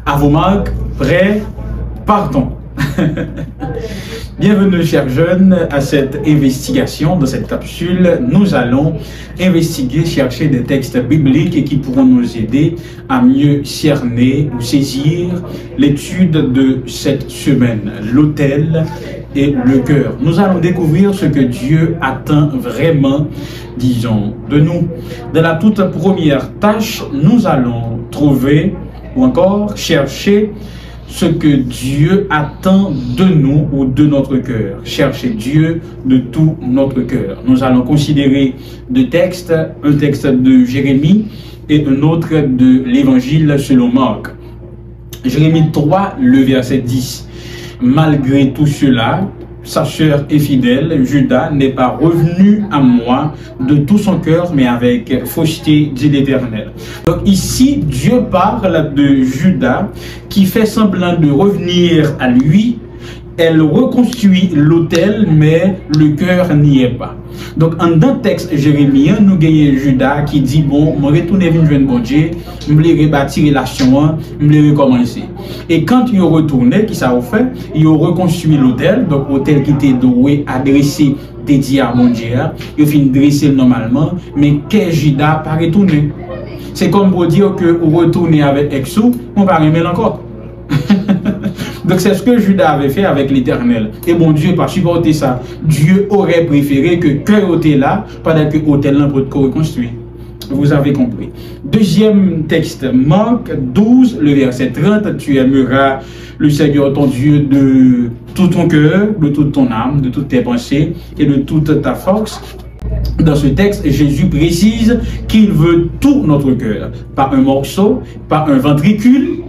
À vos marques, prêts, partons. Bienvenue chers jeunes à cette investigation. Dans cette capsule, nous allons investiguer, chercher des textes bibliques qui pourront nous aider à mieux cerner ou saisir l'étude de cette semaine, l'autel et le cœur. Nous allons découvrir ce que Dieu attend vraiment, disons, de nous. Dans la toute première tâche, nous allons trouver ou encore chercher ce que Dieu attend de nous ou de notre cœur. Chercher Dieu de tout notre cœur. Nous allons considérer deux textes, un texte de Jérémie et un autre de l'Évangile selon Marc. Jérémie 3, le verset 10. Malgré tout cela, sa sœur est fidèle, Judas n'est pas revenu à moi de tout son cœur, mais avec fausseté, dit l'Éternel. Donc ici, Dieu parle de Judas qui fait semblant de revenir à lui. Elle reconstruit l'autel, mais le cœur n'y est pas. Donc, en un texte jérémien, nous gagnons Judas qui dit, bon, je vais retourner vers bon Dieu, je vais rebâtir la relation, je vais recommencer. Et quand il est retourné, qui ça a fait? Il a reconstruit l'autel, donc l'autel qui était doué, adressé, dédié à mon Dieu. Il a fini de dresser normalement, mais que Judas pas retourné. C'est comme pour dire que vous retournez avec Exo, on va remettre encore. Donc c'est ce que Judas avait fait avec l'Éternel. Et bon Dieu n'a pas supporté ça. Dieu aurait préféré que cœur était là pendant que l'autel là peut être reconstruit. Vous avez compris. Deuxième texte, Marc 12, le verset 30. Tu aimeras le Seigneur ton Dieu de tout ton cœur, de toute ton âme, de toutes tes pensées et de toute ta force. Dans ce texte, Jésus précise qu'il veut tout notre cœur. Pas un morceau, pas un ventricule,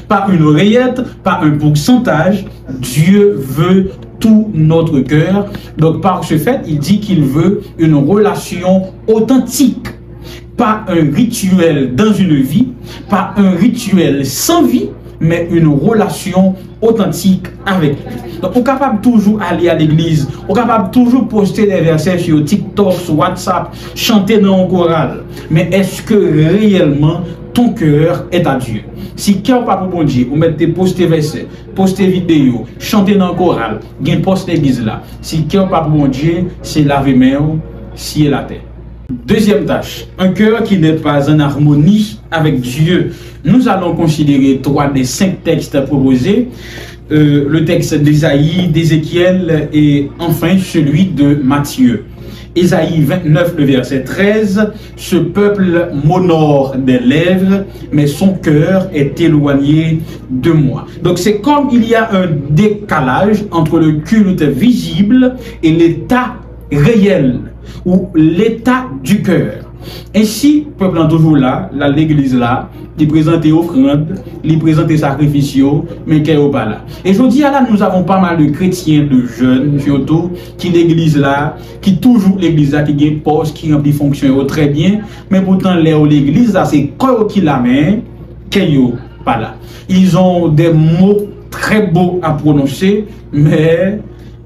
pas une oreillette, pas un pourcentage. Dieu veut tout notre cœur. Donc par ce fait, il dit qu'il veut une relation authentique. Pas un rituel dans une vie, pas un rituel sans vie, mais une relation authentique avec lui. Donc, on est capable toujours aller à l'église, on est capable toujours poster des versets sur TikTok, sur WhatsApp, chanter dans un choral. Mais est-ce que réellement ton cœur est à Dieu? Si cœur pas pour bon Dieu, vous mettez poster versets, poster vidéo, chanter dans un choral, gain poste l'église là. Si cœur pas pour bon Dieu, c'est laver main, si la terre. Deuxième tâche, un cœur qui n'est pas en harmonie avec Dieu. Nous allons considérer 3 des 5 textes proposés. Le texte d'Ésaïe, d'Ézéchiel et enfin celui de Matthieu. Ésaïe 29, le verset 13. Ce peuple m'honore des lèvres, mais son cœur est éloigné de moi. Donc c'est comme il y a un décalage entre le culte visible et l'état réel ou l'état du cœur. Ainsi, le peuple est toujours là, l'église là, il présente offrandes, il présente sacrifices, mais qu'il n'est pas là. Et je dis là, nous avons pas mal de chrétiens, de jeunes, surtout, qui l'église là, qui toujours l'église là, qui gagne poste, qui remplit fonction très bien, mais pourtant, l'église là, c'est quoi qui la met, qu'il n'est pas là. Ils ont des mots très beaux à prononcer, mais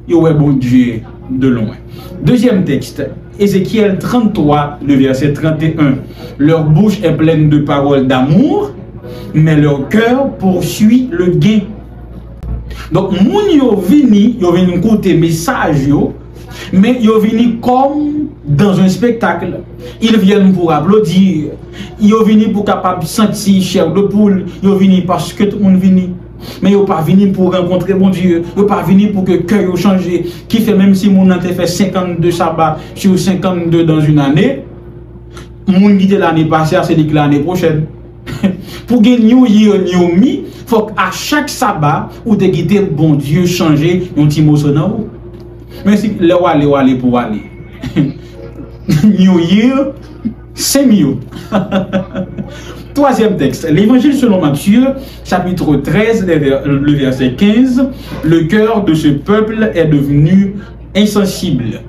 ils ont bon Dieu de loin. Deuxième texte, Ézéchiel 33, le verset 31. Leur bouche est pleine de paroles d'amour, mais leur cœur poursuit le gain. Donc, moun yo vini écouter message yo, mais yo vini comme dans un spectacle. Ils viennent pour applaudir, ils viennent pour capable sentir chair de poule, ils viennent parce que tout le monde vient. Mais ils ne sont pas venus pour rencontrer mon Dieu. Ils ne sont pas venus pour que le cœur ait changé. Qui fait même si mon ante fait 52 sabbats sur 52 dans une année, mon qui était l'année passée, c'est l'année prochaine. Pour gagner New Year, New Me, il faut qu'à chaque sabbat, où tu quitté bon Dieu changer un petit mot sonore. Mais si le aller pour aller. New Year, c'est mieux. Troisième texte, l'Évangile selon Matthieu, chapitre 13, le verset 15. Le cœur de ce peuple est devenu insensible.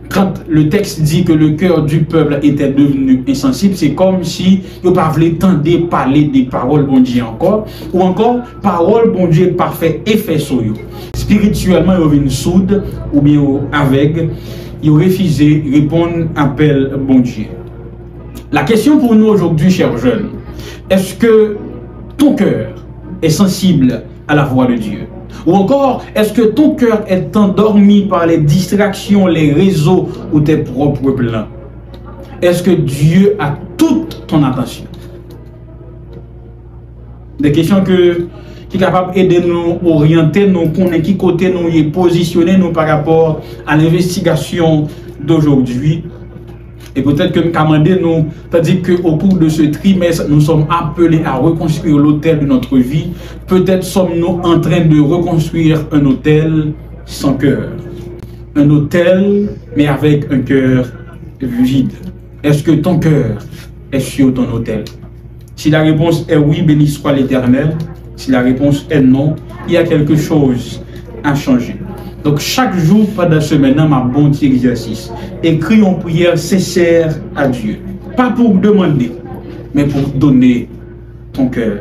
Quand le texte dit que le cœur du peuple était devenu insensible, c'est comme si il ne pouvait pas parler des paroles bon Dieu encore, ou encore paroles bon Dieu pas fait effet sur eux. Spirituellement, ils ont une soude ou bien aveugle, ils ont refusé de répondre à l'appel bon Dieu. La question pour nous aujourd'hui, chers jeunes, est-ce que ton cœur est sensible à la voix de Dieu? Ou encore, est-ce que ton cœur est endormi par les distractions, les réseaux ou tes propres plans? Est-ce que Dieu a toute ton attention? Des questions qui sont capables d'aider nous, orienter nous, connaître qui côté nous et positionner nous par rapport à l'investigation d'aujourd'hui. Et peut-être que nous commandons nous, c'est-à-dire qu'au cours de ce trimestre, nous sommes appelés à reconstruire l'autel de notre vie. Peut-être sommes-nous en train de reconstruire un autel sans cœur. Un autel, mais avec un cœur vide. Est-ce que ton cœur est sur ton autel? Si la réponse est oui, béni soit l'Éternel. Si la réponse est non, il y a quelque chose à changer. Donc chaque jour pendant la semaine, ma bon petit exercice, écris une prière sincère à Dieu. Pas pour demander, mais pour donner ton cœur.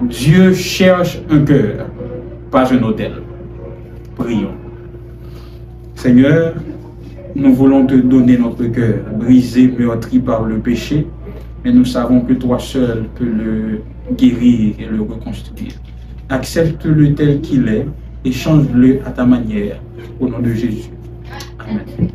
Dieu cherche un cœur, pas un autel. Prions. Seigneur, nous voulons te donner notre cœur, brisé, meurtri par le péché, mais nous savons que toi seul peux le guérir et le reconstruire. Accepte-le tel qu'il est et change-le à ta manière. Au nom de Jésus. Amen.